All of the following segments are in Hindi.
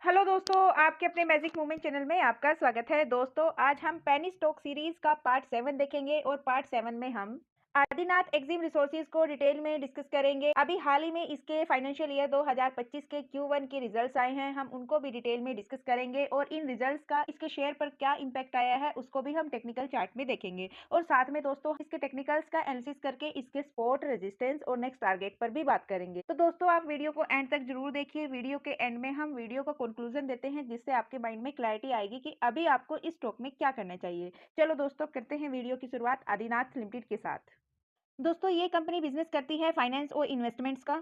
हेलो दोस्तों, आपके अपने मैजिक मूवमेंट चैनल में आपका स्वागत है। दोस्तों, आज हम पेनी स्टॉक सीरीज का पार्ट 7 देखेंगे और पार्ट 7 में हम आदिनाथ एक्जिम रिसोर्सेज को डिटेल में डिस्कस करेंगे। अभी हाल ही में इसके फाइनेंशियल ईयर 2025 के Q1 के रिजल्ट्स आए हैं, हम उनको भी डिटेल में डिस्कस करेंगे और इन रिजल्ट्स का इसके शेयर पर क्या इम्पैक्ट आया है उसको भी हम टेक्निकल चार्ट में देखेंगे। और साथ में दोस्तों इसके टेक्निकल्स का एनालिसिस करके इसके सपोर्ट, रेजिस्टेंस और नेक्स्ट टारगेट पर भी बात करेंगे। तो दोस्तों आप वीडियो को एंड तक जरूर देखिए। वीडियो के एंड में हम वीडियो का कंक्लूजन देते हैं जिससे आपके माइंड में क्लैरिटी आएगी कि अभी आपको इस स्टॉक में क्या करना चाहिए। चलो दोस्तों, करते हैं वीडियो की शुरुआत आदिनाथ लिमिटेड के साथ। दोस्तों ये कंपनी बिजनेस करती है फाइनेंस और इन्वेस्टमेंट्स का।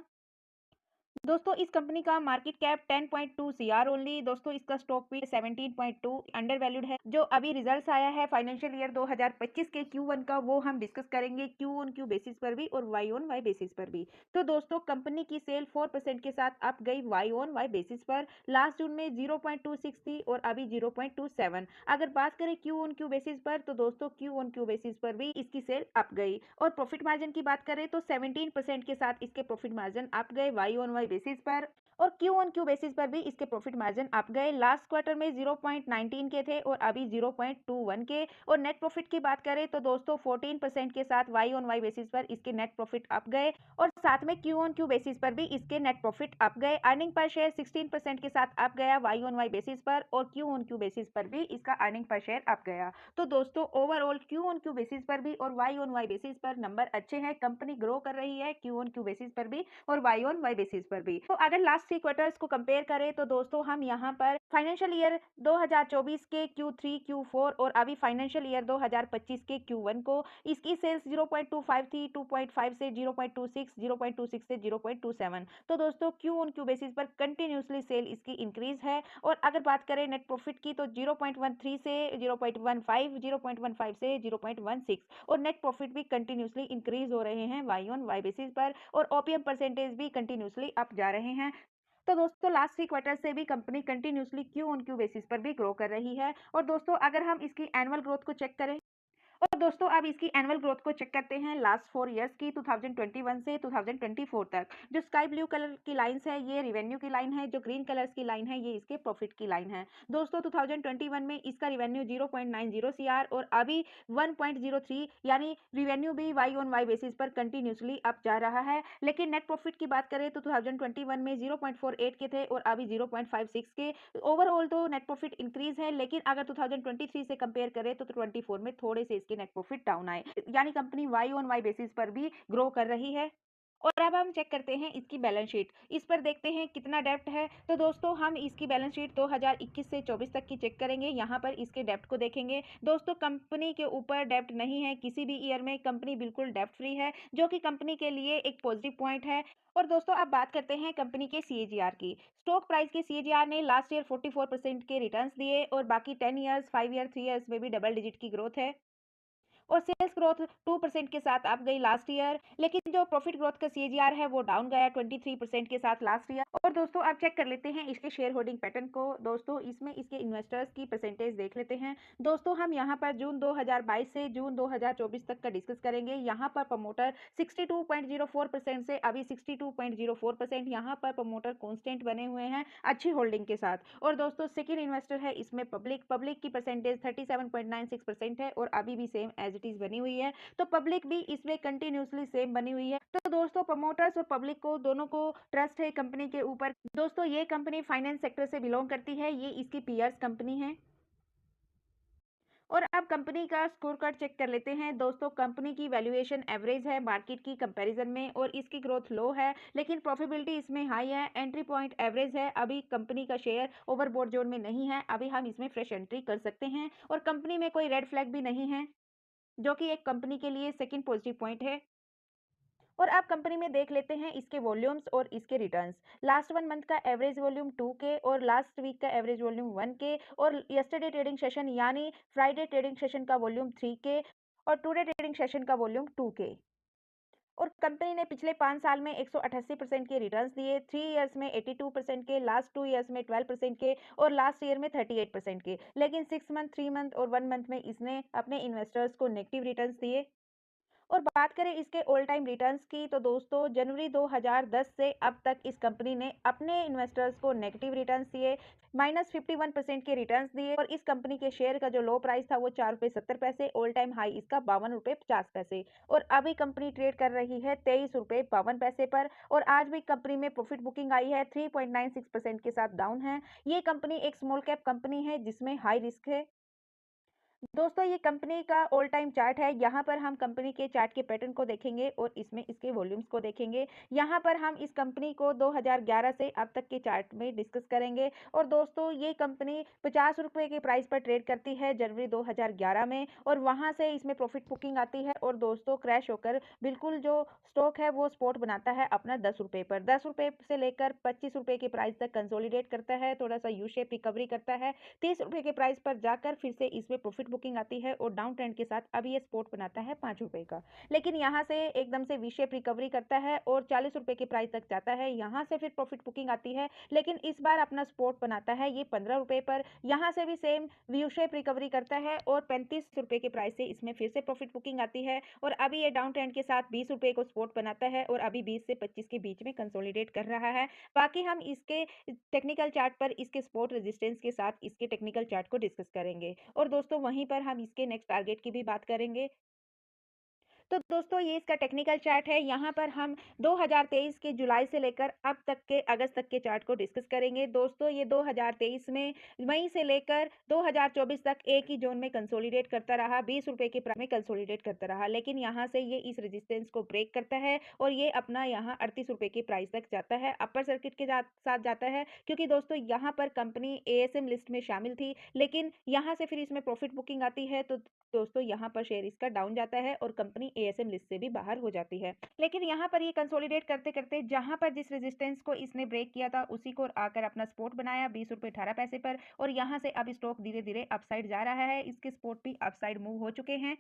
दोस्तों इस कंपनी का मार्केट कैप 10.2 सीआर ओनली। दोस्तों इसका स्टॉक भी 17.2 अंडर वैल्यूड है। जो अभी रिजल्ट्स आया है फाइनेंशियल ईयर 2025 के Q1 का, वो हम डिस्कस करेंगे Q ऑन Q बेसिस पर भी और Y ऑन Y बेसिस पर भी। तो दोस्तों कंपनी की सेल 4% के साथ अप गई Y ऑन Y बेसिस पर। लास्ट जून में 0.26 थी और अभी 0.27। अगर बात करें Q ऑन Q बेसिस पर तो दोस्तों Q ऑन Q बेसिस पर भी इसकी सेल अप गई। और प्रॉफिट मार्जिन की बात करें तो 17% के साथ इसके प्रॉफिट मार्जिन अप गए Y ऑन Y बेसिस पर। और Q ऑन Q बेसिस पर भी इसके प्रॉफिट मार्जिन अप गए। लास्ट क्वार्टर में 0.19 के थे और अभी 0.21 के। और नेट प्रॉफिट की बात करें तो दोस्तों 14% के साथ Y ऑन Y बेसिस पर इसके नेट प्रॉफिट अप गए और साथ में Q ऑन Q बेसिस पर भी इसके नेट प्रॉफिट अप गए। अर्निंग पर शेयर 16% के साथ अप गया Y ऑन Y बेसिस पर और Q ऑन Q बेसिस पर भी इसका अर्निंग पर शेयर अप गया। तो दोस्तों overall Q on Q basis पर भी और Y ऑन Y बेसिस पर नंबर अच्छे हैं। कंपनी ग्रो कर रही है Q ऑन Q बेसिस पर भी और Y ऑन Y बेसिस पर भी। तो अगर लास्ट 3 क्वार्टर्स को कंपेयर करें तो दोस्तों हम यहाँ पर फाइनेंशियल ईयर 2024 के Q3, Q4 और अभी फाइनेंशियल ईयर 2025 के Q1 को इसकी सेल्स 0.25 थी, 2.5 से 0.26, 0.26 से 0.27। तो दोस्तों Q ऑन Q बेसिस पर कंटिन्यूसली सेल इसकी इंक्रीज है। और अगर बात करें नेट प्रॉफिट की तो 0.13 से 0.15, 0.15 से 0.16 और नेट प्रॉफिट भी कंटिन्यूसली इंक्रीज हो रहे हैं Y ऑन Y बेसिस पर और ओपीएम परसेंटेज भी कंटिन्यूसली अप जा रहे हैं। तो दोस्तों लास्ट 3 क्वार्टर से भी company continuously Q on Q basis पर भी ग्रो कर रही है। और दोस्तों अगर हम इसकी एनुअल ग्रोथ को चेक करें और दोस्तों अब इसकी एनुअल ग्रोथ को चेक करते हैं लास्ट 4 इयर्स की, 2021 से 2024 तक। जो स्काई ब्लू कलर की लाइंस है ये रेवेन्यू की लाइन है, जो ग्रीन कलर्स की लाइन है ये इसके प्रॉफिट की लाइन है। दोस्तों 2021 में इसका रेवेन्यू 0.90 सीआर और अभी 1.03, यानी रेवेन्यू भी Y ऑन Y बेसिस पर कंटिन्यूसली अप जा रहा है। लेकिन नेट प्रॉफिट की बात करें तो 2021 में 0.48 के थे और अभी 0.56 के। ओवरऑल तो नेट प्रॉफिट इंक्रीज है, लेकिन अगर 2023 से कंपेयर करें तो 24 में थोड़े से इसके नेट प्रॉफिट डाउन आए, यानी company Y on Y basis पर भी ग्रो कर रही है। और अब हम चेक करते हैं इसकी बैलेंस शीट। इस पर देखते हैं कितना डेप्ट है। तो दोस्तों हम इसकी बैलेंस शीट 2021 से 24 तक की चेक करेंगे। यहाँ पर इसके डेप्ट को देखेंगे। दोस्तों कंपनी के ऊपर डेप्ट नहीं है किसी भी ईयर में, कंपनी बिल्कुल डेप्ट फ्री है, जो कि कंपनी के लिए एक पॉजिटिव पॉइंट है। और दोस्तों अब बात करते हैं कंपनी के सीएजीआर की। स्टॉक प्राइस के सीएजीआर ने लास्ट ईयर 44% के रिटर्न्स दिए और बाकी 10 ईयर्स, 5 ईयर, 3 ईयर्स में भी डबल डिजिट की ग्रोथ है। और सेल्स ग्रोथ 2% के साथ अप गई लास्ट ईयर। लेकिन जो प्रॉफिट ग्रोथ का सीएजीआर है वो डाउन गया 23% के साथ लास्ट ईयर। और दोस्तों आप चेक कर लेते हैं इसके शेयर होल्डिंग पैटर्न को। दोस्तों इसमें इसके इन्वेस्टर्स की परसेंटेज देख लेते हैं। दोस्तों हम यहाँ पर जून 2022 से जून 2024 तक का डिस्कस करेंगे। यहाँ पर प्रमोटर 62.04% से अभी 62.04%, यहाँ पर प्रमोटर कॉन्स्टेंट बने हुए हैं अच्छी होल्डिंग के साथ। और दोस्तों सेकेंड इन्वेस्टर है इसमें पब्लिक की परसेंटेज 37.96% है और अभी भी सेम एज इट इज बनी हुई है। तो पब्लिक भी इसमें कंटिन्यूसली सेम बनी हुई है। तो दोस्तों प्रमोटर्स और पब्लिक को दोनों को ट्रस्ट है कंपनी के ऊपर। दोस्तों ये कंपनी फाइनेंस सेक्टर से बिलोंग करती है, ये इसकी पीयर्स कंपनी है। और अब कंपनी का स्कोर कार्ड चेक कर लेते हैं। दोस्तों कंपनी की वैल्यूएशन एवरेज है मार्केट की कंपैरिजन में और इसकी ग्रोथ लो है, लेकिन प्रॉफिटेबिलिटी इसमें हाई है। एंट्री पॉइंट एवरेज है, अभी कंपनी का शेयर ओवरबोर्ड जोन में नहीं है, अभी हम इसमें फ्रेश एंट्री कर सकते हैं। और कंपनी में कोई रेड फ्लैग भी नहीं है, जो कि एक कंपनी के लिए सेकंड पॉजिटिव पॉइंट है। और आप कंपनी में देख लेते हैं इसके वॉल्यूम्स और इसके रिटर्न्स। लास्ट 1 मंथ का एवरेज वॉल्यूम 2 के और लास्ट वीक का एवरेज वॉल्यूम 1 के और यस्टरडे ट्रेडिंग सेशन यानी फ्राइडे ट्रेडिंग सेशन का वॉल्यूम 3 के और टुडे ट्रेडिंग सेशन का वॉल्यूम 2 के। और कंपनी ने पिछले 5 साल में 188% के रिटर्न्स दिए, 3 इयर्स में 82% के, लास्ट 2 इयर्स में 12% के और लास्ट ईयर में 38% के। लेकिन 6 मंथ, 3 मंथ और 1 मंथ में इसने अपने इन्वेस्टर्स को नेगेटिव रिटर्न्स दिए। और बात करें इसके ऑल टाइम रिटर्न्स की तो दोस्तों जनवरी 2010 से अब तक इस कंपनी ने अपने इन्वेस्टर्स को नेगेटिव रिटर्न्स दिए, -51% के रिटर्न्स दिए और इस कंपनी के शेयर का जो लो प्राइस था वो 4 रुपये 70 पैसे, ऑल टाइम हाई इसका 52 रुपये 50 पैसे और अभी कंपनी ट्रेड कर रही है 23 रुपये 52 पैसे पर और आज भी कंपनी में प्रॉफिट बुकिंग आई है 3.96% के साथ डाउन है। ये कंपनी एक स्मॉल कैप कंपनी है जिसमें हाई रिस्क है। दोस्तों ये कंपनी का ऑल टाइम चार्ट है। यहाँ पर हम कंपनी के चार्ट के पैटर्न को देखेंगे और इसमें इसके वॉल्यूम्स को देखेंगे। यहाँ पर हम इस कंपनी को 2011 से अब तक के चार्ट में डिस्कस करेंगे और दोस्तों ये कंपनी 50 रुपये के प्राइस पर ट्रेड करती है जनवरी 2011 में और वहाँ से इसमें प्रॉफिट बुकिंग आती है और दोस्तों क्रैश होकर बिल्कुल जो स्टॉक है वो स्पॉट बनाता है अपना 10 रुपये पर। 10 रुपये से लेकर 25 रुपये के प्राइस तक कंसोलिडेट करता है, थोड़ा सा यू शेप रिकवरी करता है, 30 रुपये के प्राइस पर जाकर फिर से इसमें प्रॉफिट बुकिंग आती है और डाउन ट्रेंड के साथ अब ये स्पॉट बनाता है 5 रुपये का। लेकिन यहाँ से एकदम से वी शेप रिकवरी करता है और 40 रुपये के प्राइस तक जाता है। यहाँ से फिर प्रॉफिट बुकिंग आती है लेकिन इस बार अपना स्पॉट बनाता है ये 15 रुपये पर। यहाँ से भी सेम वी शेप रिकवरी करता है और 35 रुपये के प्राइस से इसमें फिर से प्रॉफिट बुकिंग आती है और अभी ये डाउन ट्रेंड के साथ 20 रुपये को स्पॉट बनाता है और अभी 20 से 25 के बीच में कंसोलिडेट कर रहा है। बाकी हम इसके टेक्निकल चार्ट पर इसके सपोर्ट रेजिस्टेंस के साथ इसके टेक्निकल चार्ट को डिस्कस करेंगे और दोस्तों वहीं पर हम इसके नेक्स्ट टारगेट की भी बात करेंगे। तो दोस्तों ये इसका टेक्निकल चार्ट है। यहाँ पर हम 2023 के जुलाई से लेकर अब तक के अगस्त तक के चार्ट को डिस्कस करेंगे। दोस्तों ये 2023 में मई से लेकर 2024 तक एक ही जोन में कंसोलिडेट करता रहा, 20 रुपये के प्राइस में कंसोलिडेट करता रहा, लेकिन यहाँ से ये इस रेजिस्टेंस को ब्रेक करता है और ये अपना यहाँ 38 रुपये के प्राइस तक जाता है, अपर सर्किट के साथ जाता है क्योंकि दोस्तों यहाँ पर कंपनी एएसएम लिस्ट में शामिल थी लेकिन यहाँ से फिर इसमें प्रॉफिट बुकिंग आती है तो दोस्तों यहाँ पर शेयर इसका डाउन जाता है और कंपनी एएसएम लिस्ट से भी बाहर हो जाती है। लेकिन यहाँ पर ये कंसोलिडेट करते करते जहाँ पर जिस रेजिस्टेंस को इसने ब्रेक किया था उसी को आकर अपना सपोर्ट बनाया 20 रुपये 18 पैसे पर और यहाँ से अब स्टॉक धीरे धीरे अपसाइड जा रहा है। इसके सपोर्ट भी अपसाइड मूव हो चुके हैं।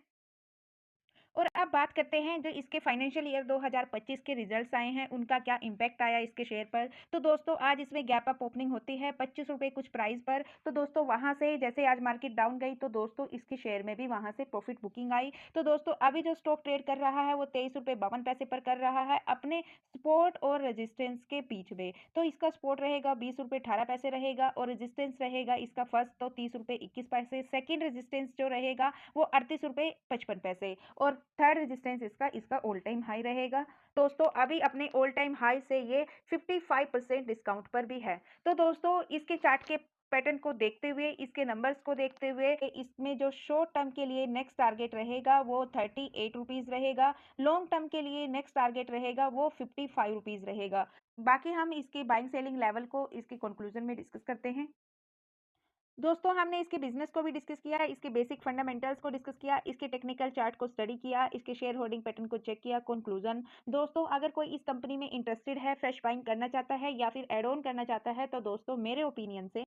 और अब बात करते हैं जो इसके फाइनेंशियल ईयर 2025 के रिजल्ट्स आए हैं उनका क्या इम्पैक्ट आया इसके शेयर पर। तो दोस्तों आज इसमें गैप अप ओपनिंग होती है 25 रुपये कुछ प्राइस पर। तो दोस्तों वहां से जैसे आज मार्केट डाउन गई तो दोस्तों इसके शेयर में भी वहां से प्रॉफिट बुकिंग आई। तो दोस्तों अभी जो स्टॉक ट्रेड कर रहा है वो 23 रुपये 52 पैसे पर कर रहा है अपने सपोर्ट और रेजिस्टेंस के बीच में। तो इसका सपोर्ट रहेगा 20 रुपये 18 पैसे रहेगा और रेजिस्टेंस रहेगा इसका फर्स्ट तो 30 रुपये 21 पैसे, सेकेंड रेजिस्टेंस जो रहेगा वो 38 रुपये 55 पैसे और थर्ड रेजिस्टेंस इसका इसका ऑल टाइम हाई रहेगा। दोस्तों अभी अपने ऑल टाइम हाई से ये 55% डिस्काउंट पर भी है। तो दोस्तों इसके चार्ट के पैटर्न को देखते हुए इसके नंबर्स को देखते हुए इसमें जो शॉर्ट टर्म के लिए नेक्स्ट टारगेट रहेगा वो 38 रुपीज़ रहेगा, लॉन्ग टर्म के लिए नेक्स्ट टारगेट रहेगा वो 55 रुपीज़ रहेगा। बाकी हम इसकी बाइंग सेलिंग लेवल को इसके कंक्लूजन में डिस्कस करते हैं। दोस्तों हमने इसके बिजनेस को भी डिस्कस किया है, इसके बेसिक फंडामेंटल्स को डिस्कस किया, इसके टेक्निकल चार्ट को स्टडी किया, इसके शेयर होल्डिंग पैटर्न को चेक किया। कंक्लूजन दोस्तों अगर कोई इस कंपनी में इंटरेस्टेड है, फ्रेश बाइंग करना चाहता है या फिर एड ऑन करना चाहता है तो दोस्तों मेरे ओपिनियन से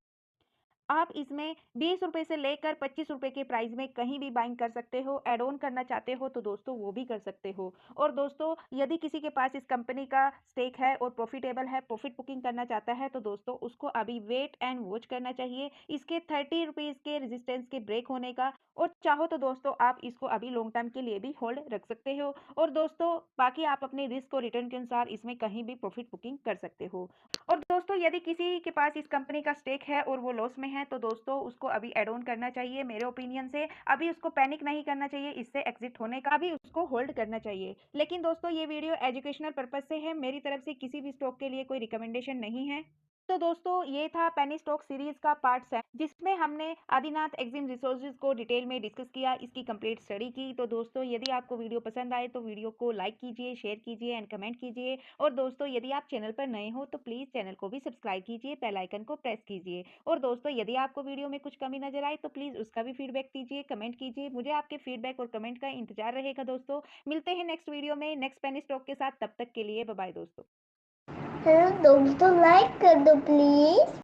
आप इसमें 20 रुपए से लेकर 25 रुपए के प्राइस में कहीं भी बाइंग कर सकते हो। ऐड ऑन करना चाहते हो तो दोस्तों वो भी कर सकते हो। और दोस्तों यदि किसी के पास इस कंपनी का स्टेक है और प्रॉफिटेबल है, प्रॉफिट बुकिंग करना चाहता है तो दोस्तों उसको अभी वेट एंड वॉच करना चाहिए इसके 30 रुपीज़ के रेजिस्टेंस के ब्रेक होने का। और चाहो तो दोस्तों आप इसको अभी लॉन्ग टर्म के लिए भी होल्ड रख सकते हो। और दोस्तों बाकी आप अपने रिस्क और रिटर्न के अनुसार इसमें कहीं भी प्रॉफिट बुकिंग कर सकते हो। और दोस्तों यदि किसी के पास इस कंपनी का स्टेक है और वो लॉस में है तो दोस्तों उसको अभी एड ऑन करना चाहिए मेरे ओपिनियन से। अभी उसको पैनिक नहीं करना चाहिए इससे एग्जिट होने का, अभी उसको होल्ड करना चाहिए। लेकिन दोस्तों ये वीडियो एजुकेशनल पर्पज से है, मेरी तरफ से किसी भी स्टॉक के लिए कोई रिकमेंडेशन नहीं है। तो दोस्तों ये था पेनी स्टॉक सीरीज का पार्ट 7 जिसमें हमने आदिनाथ एक्जिम रिसोर्सेज को डिटेल में डिस्कस किया, इसकी कंप्लीट स्टडी की। तो दोस्तों यदि आपको वीडियो पसंद आए तो वीडियो को लाइक कीजिए, शेयर कीजिए एंड कमेंट कीजिए। और दोस्तों यदि आप चैनल पर नए हो तो प्लीज़ चैनल को भी सब्सक्राइब कीजिए, बेल आइकन को प्रेस कीजिए। और दोस्तों यदि आपको वीडियो में कुछ कमी नजर आए तो प्लीज़ उसका भी फीडबैक दीजिए, कमेंट कीजिए। मुझे आपके फीडबैक और कमेंट का इंतजार रहेगा। दोस्तों मिलते हैं नेक्स्ट वीडियो में नेक्स्ट पेनी स्टॉक के साथ, तब तक के लिए बाय बाय दोस्तों। हेलो दोस्तों, लाइक कर दो प्लीज।